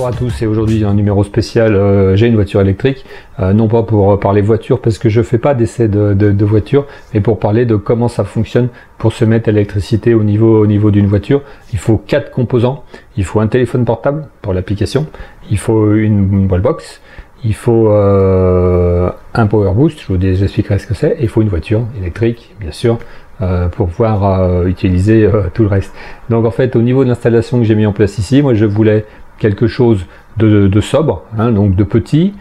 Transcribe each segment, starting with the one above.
Bonjour à tous, et aujourd'hui un numéro spécial, j'ai une voiture électrique, non pas pour parler voiture parce que je fais pas d'essai de voiture, mais pour parler de comment ça fonctionne pour se mettre à l'électricité au niveau d'une voiture. Il faut 4 composants, il faut un téléphone portable pour l'application, il faut une wallbox, il faut un power boost, je vous expliquerai ce que c'est, et il faut une voiture électrique bien sûr, pour pouvoir utiliser tout le reste. Donc en fait, au niveau de l'installation que j'ai mis en place ici, moi je voulais quelque chose de sobre, hein, donc de petit,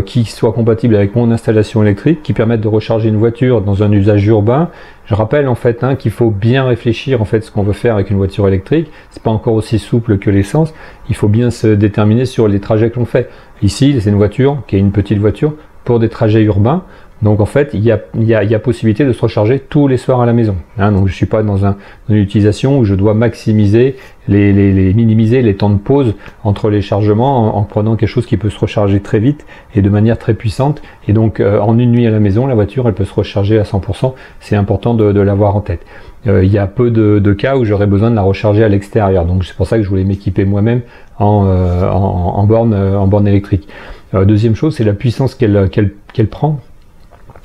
qui soit compatible avec mon installation électrique, qui permette de recharger une voiture dans un usage urbain. Je rappelle en fait qu'il faut bien réfléchir en fait ce qu'on veut faire avec une voiture électrique. C'est pas encore aussi souple que l'essence. Il faut bien se déterminer sur les trajets que l'on fait. Ici, c'est une voiture qui est une petite voiture pour des trajets urbains. Donc en fait, il y a possibilité de se recharger tous les soirs à la maison. Hein, donc je ne suis pas dans une utilisation où je dois maximiser, minimiser les temps de pause entre les chargements en prenant quelque chose qui peut se recharger très vite et de manière très puissante. Et donc en une nuit à la maison, la voiture elle peut se recharger à 100%. C'est important de l'avoir en tête. Il y a peu de cas où j'aurais besoin de la recharger à l'extérieur. Donc c'est pour ça que je voulais m'équiper moi-même en borne électrique. Deuxième chose, c'est la puissance qu'elle prend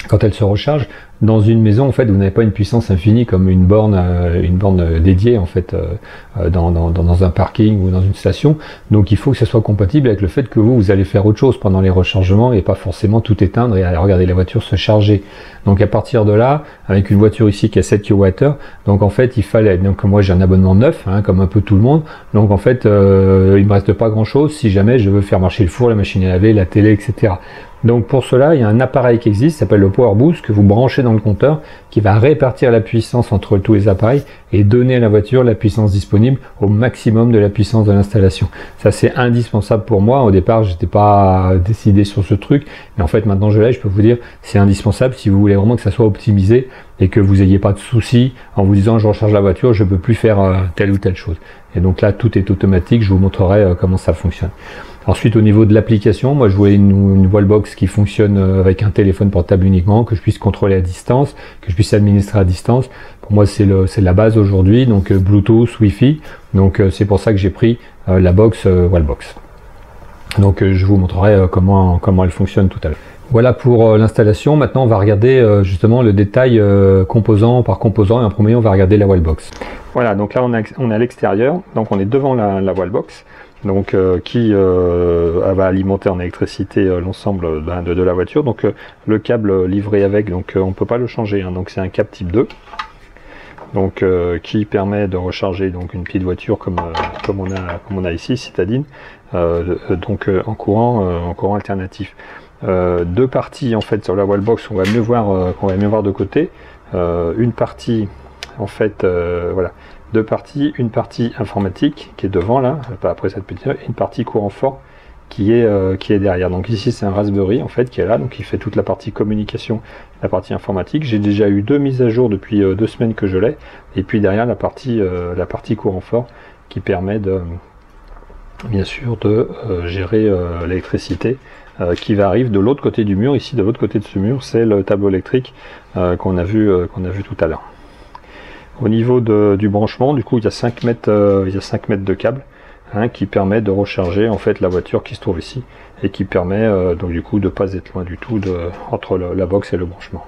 quand elle se recharge. Dans une maison, en fait, vous n'avez pas une puissance infinie comme une borne dédiée en fait dans un parking ou dans une station. Donc, il faut que ça soit compatible avec le fait que vous allez faire autre chose pendant les rechargements et pas forcément tout éteindre et aller regarder la voiture se charger. Donc, à partir de là, avec une voiture ici qui a 7 kWh, donc en fait, il fallait. Donc, moi, j'ai un abonnement neuf, hein, comme un peu tout le monde. Donc, en fait, il me reste pas grand-chose si jamais je veux faire marcher le four, la machine à laver, la télé, etc. Donc pour cela, il y a un appareil qui existe, qui s'appelle le Power Boost, que vous branchez dans le compteur, qui va répartir la puissance entre tous les appareils et donner à la voiture la puissance disponible au maximum de la puissance de l'installation. Ça c'est indispensable pour moi. Au départ, je n'étais pas décidé sur ce truc, mais en fait maintenant je l'ai, je peux vous dire, c'est indispensable si vous voulez vraiment que ça soit optimisé et que vous n'ayez pas de soucis en vous disant je recharge la voiture, je ne peux plus faire telle ou telle chose. Et donc là, tout est automatique, je vous montrerai comment ça fonctionne. Ensuite, au niveau de l'application, moi je voulais une wallbox qui fonctionne avec un téléphone portable uniquement, que je puisse contrôler à distance, que je puisse administrer à distance. Pour moi, c'est la base aujourd'hui, donc Bluetooth, Wi-Fi. Donc c'est pour ça que j'ai pris la box wallbox. Donc je vous montrerai comment elle fonctionne tout à l'heure. Voilà pour l'installation. Maintenant, on va regarder justement le détail composant par composant. Et en premier, on va regarder la wallbox. Voilà, donc là on est à l'extérieur, donc on est devant la wallbox. Donc qui va alimenter en électricité l'ensemble de la voiture. Donc le câble livré avec, donc on ne peut pas le changer, hein, donc c'est un câble type 2, donc qui permet de recharger donc une petite voiture comme on a ici, citadine, donc en courant alternatif. Deux parties en fait sur la wallbox, on va mieux voir de côté. Une partie en fait, voilà. Deux parties, une partie informatique qui est devant là, après cette petite, et une partie courant fort qui est derrière. Donc ici c'est un Raspberry en fait qui est là, donc il fait toute la partie communication, la partie informatique. J'ai déjà eu 2 mises à jour depuis 2 semaines que je l'ai, et puis derrière la partie courant fort qui permet bien sûr de gérer l'électricité qui arrive de l'autre côté du mur. Ici de l'autre côté de ce mur, c'est le tableau électrique qu'on a vu tout à l'heure. Au niveau du branchement, du coup, il y a 5 mètres de câble, hein, qui permet de recharger en fait la voiture qui se trouve ici et qui permet donc du coup de ne pas être loin du tout entre la box et le branchement.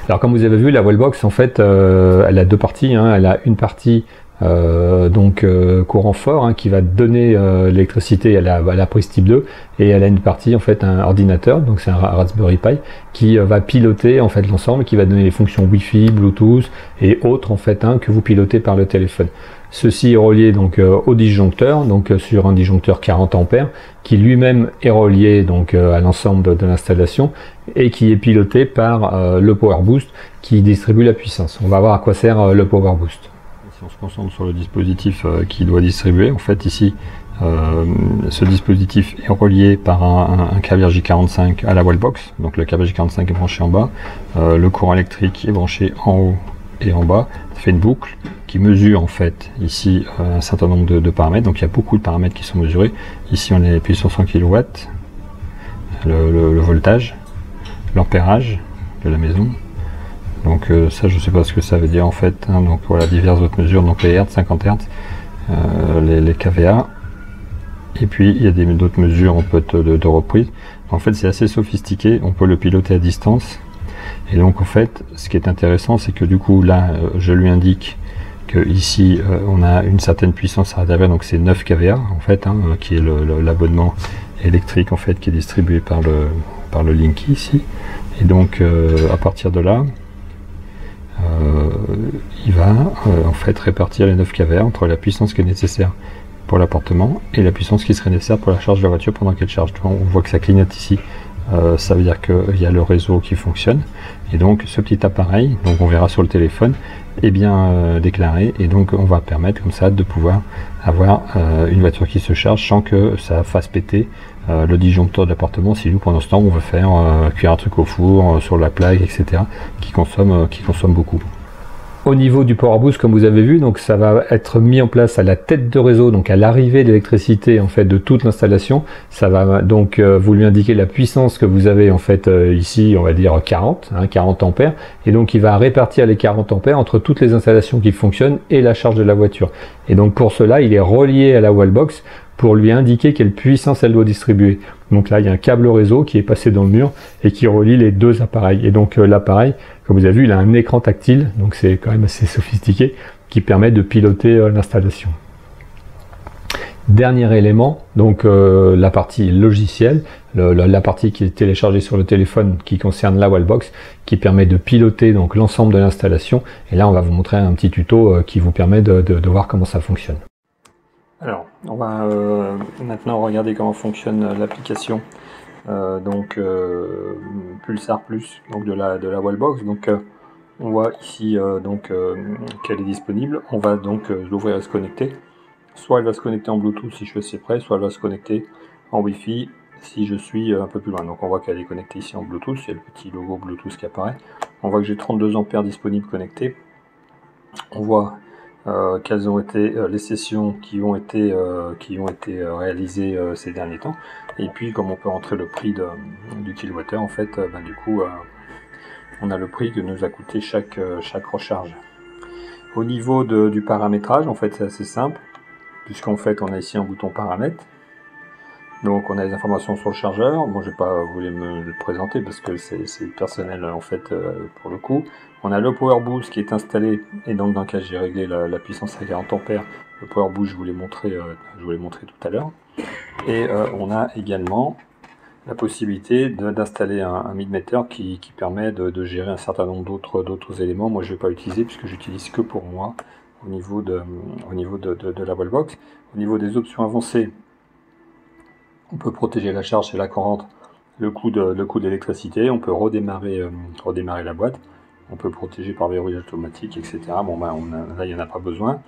Alors comme vous avez vu, la wallbox en fait, elle a deux parties, hein. Elle a une partie courant fort, hein, qui va donner l'électricité à la prise type 2, et elle a une partie en fait un ordinateur, donc c'est un Raspberry Pi qui va piloter en fait l'ensemble, qui va donner les fonctions Wi-Fi, Bluetooth et autres en fait, hein, que vous pilotez par le téléphone. Ceci est relié donc au disjoncteur, donc sur un disjoncteur 40 ampères qui lui-même est relié donc à l'ensemble de l'installation et qui est piloté par le Power Boost qui distribue la puissance. On va voir à quoi sert le Power Boost. Si on se concentre sur le dispositif qui doit distribuer, en fait ici ce dispositif est relié par un câble RJ45 à la wallbox, donc le câble RJ45 est branché en bas, le courant électrique est branché en haut et en bas, ça fait une boucle qui mesure en fait ici un certain nombre de paramètres, donc il y a beaucoup de paramètres qui sont mesurés. Ici on est appuyé sur 100 kW, le voltage, l'ampérage de la maison. Donc ça je sais pas ce que ça veut dire en fait, hein. Donc voilà diverses autres mesures, donc les Hertz, 50 Hertz, les kVA, Et puis il y a d'autres mesures de reprise. En fait, c'est assez sophistiqué, on peut le piloter à distance. Et donc en fait, ce qui est intéressant, c'est que du coup là, je lui indique que ici on a une certaine puissance à RDA, donc c'est 9 kVA en fait, hein, qui est l'abonnement électrique en fait qui est distribué par le Linky ici. Et donc à partir de là, il va en fait répartir les 9 kVA entre la puissance qui est nécessaire pour l'appartement et la puissance qui serait nécessaire pour la charge de la voiture pendant qu'elle charge. On voit que ça clignote ici, ça veut dire qu'il y a le réseau qui fonctionne, et donc ce petit appareil, donc on verra sur le téléphone, est bien déclaré, et donc on va permettre comme ça de pouvoir avoir une voiture qui se charge sans que ça fasse péter le disjoncteur de l'appartement si nous pendant ce temps on veut faire cuire un truc au four, sur la plaque, etc., qui consomme beaucoup. Au niveau du Power Boost, comme vous avez vu, donc ça va être mis en place à la tête de réseau, donc à l'arrivée d'électricité en fait de toute l'installation. Ça va donc vous lui indiquer la puissance que vous avez en fait ici, on va dire 40 ampères, et donc il va répartir les 40 ampères entre toutes les installations qui fonctionnent et la charge de la voiture. Et donc pour cela, il est relié à la wallbox pour lui indiquer quelle puissance elle doit distribuer. Donc là, il y a un câble réseau qui est passé dans le mur et qui relie les deux appareils. Et donc l'appareil, comme vous avez vu, il a un écran tactile, donc c'est quand même assez sophistiqué, qui permet de piloter l'installation. Dernier élément, donc la partie logicielle, la partie qui est téléchargée sur le téléphone qui concerne la wallbox, qui permet de piloter donc l'ensemble de l'installation. Et là, on va vous montrer un petit tuto qui vous permet de voir comment ça fonctionne. Alors, on va maintenant regarder comment fonctionne l'application Pulsar Plus, donc de la wallbox. Donc on voit ici qu'elle est disponible. On va donc l'ouvrir et se connecter. Soit elle va se connecter en Bluetooth si je suis assez près, soit elle va se connecter en Wi-Fi si je suis un peu plus loin. Donc on voit qu'elle est connectée ici en Bluetooth, il y a le petit logo Bluetooth qui apparaît. On voit que j'ai 32 ampères disponibles connectés. On voit quelles ont été les sessions qui ont été réalisées ces derniers temps, et puis comme on peut rentrer le prix du kilowattheure, en fait du coup on a le prix que nous a coûté chaque recharge. Au niveau du paramétrage, en fait c'est assez simple, puisqu'en fait on a ici un bouton paramètres. Donc on a les informations sur le chargeur. Bon, je vais pas voulu me le présenter parce que c'est personnel en fait pour le coup. On a le Power Boost qui est installé, et donc dans lequel j'ai réglé la puissance à 40 ampères. Le Power Boost, je vous l'ai montré tout à l'heure. Et on a également la possibilité d'installer un mid-meter qui permet de gérer un certain nombre d'autres éléments. Moi je ne vais pas utiliser puisque j'utilise que pour moi au niveau de la wallbox. Au niveau des options avancées, on peut protéger la charge, c'est là qu'on rentre le coût de l'électricité. On peut redémarrer la boîte. On peut protéger par verrouillage automatique, etc. Bon, là, il n'y en a pas besoin.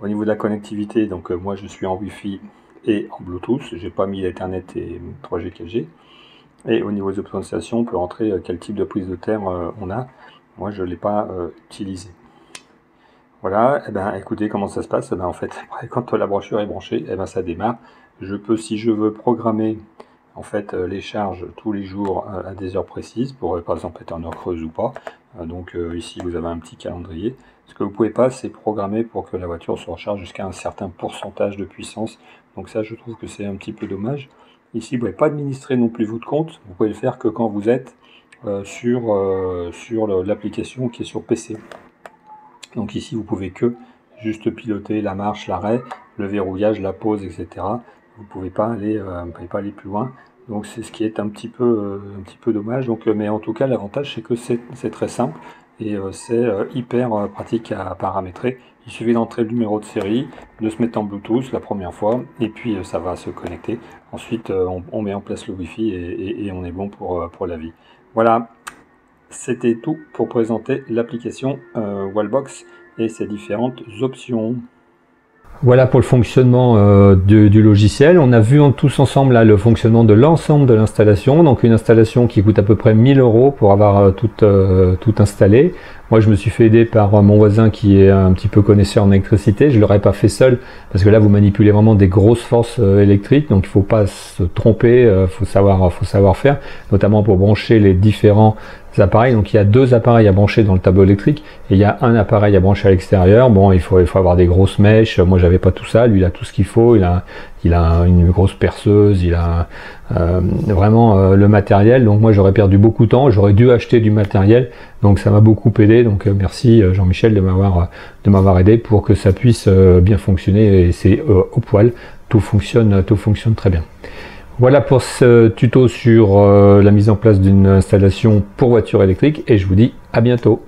Au niveau de la connectivité, donc moi je suis en Wi-Fi et en Bluetooth. J'ai pas mis l'Ethernet et 3G, 4G. Et au niveau des options d'installation, on peut rentrer quel type de prise de terre on a. Moi, je ne l'ai pas utilisé. Voilà, et écoutez comment ça se passe. En fait, après, quand la brochure est branchée, ça démarre. Je peux, si je veux, programmer en fait les charges tous les jours à des heures précises, pour par exemple être en heure creuse ou pas. Donc ici, vous avez un petit calendrier. Ce que vous ne pouvez pas, c'est programmer pour que la voiture se recharge jusqu'à un certain pourcentage de puissance. Donc ça, je trouve que c'est un petit peu dommage. Ici, vous ne pouvez pas administrer non plus votre compte. Vous pouvez le faire que quand vous êtes sur l'application qui est sur PC. Donc ici, vous pouvez que juste piloter la marche, l'arrêt, le verrouillage, la pause, etc. Vous ne pouvez pas aller plus loin. Donc c'est ce qui est un petit peu dommage. Donc, mais en tout cas, l'avantage, c'est que c'est très simple et c'est hyper pratique à paramétrer. Il suffit d'entrer le numéro de série, de se mettre en Bluetooth la première fois, et puis ça va se connecter. Ensuite, on met en place le Wi-Fi et on est bon pour la vie. Voilà, c'était tout pour présenter l'application Wallbox et ses différentes options. Voilà pour le fonctionnement du logiciel. On a vu tous ensemble là le fonctionnement de l'ensemble de l'installation. Donc une installation qui coûte à peu près 1000 € pour avoir tout installé. Moi je me suis fait aider par mon voisin qui est un petit peu connaisseur en électricité. Je ne l'aurais pas fait seul parce que là vous manipulez vraiment des grosses forces électriques. Donc il ne faut pas se tromper, faut savoir faire, notamment pour brancher les différents appareils. Donc il y a 2 appareils à brancher dans le tableau électrique et il y a un appareil à brancher à l'extérieur. Bon, il faut avoir des grosses mèches. Moi j'avais pas tout ça, lui il a tout ce qu'il faut, il il a une grosse perceuse, il a vraiment le matériel. Donc moi j'aurais perdu beaucoup de temps, j'aurais dû acheter du matériel, donc ça m'a beaucoup aidé. Donc merci Jean-Michel de m'avoir aidé pour que ça puisse bien fonctionner, et c'est au poil, tout fonctionne très bien. Voilà pour ce tuto sur la mise en place d'une installation pour voiture électrique, et je vous dis à bientôt.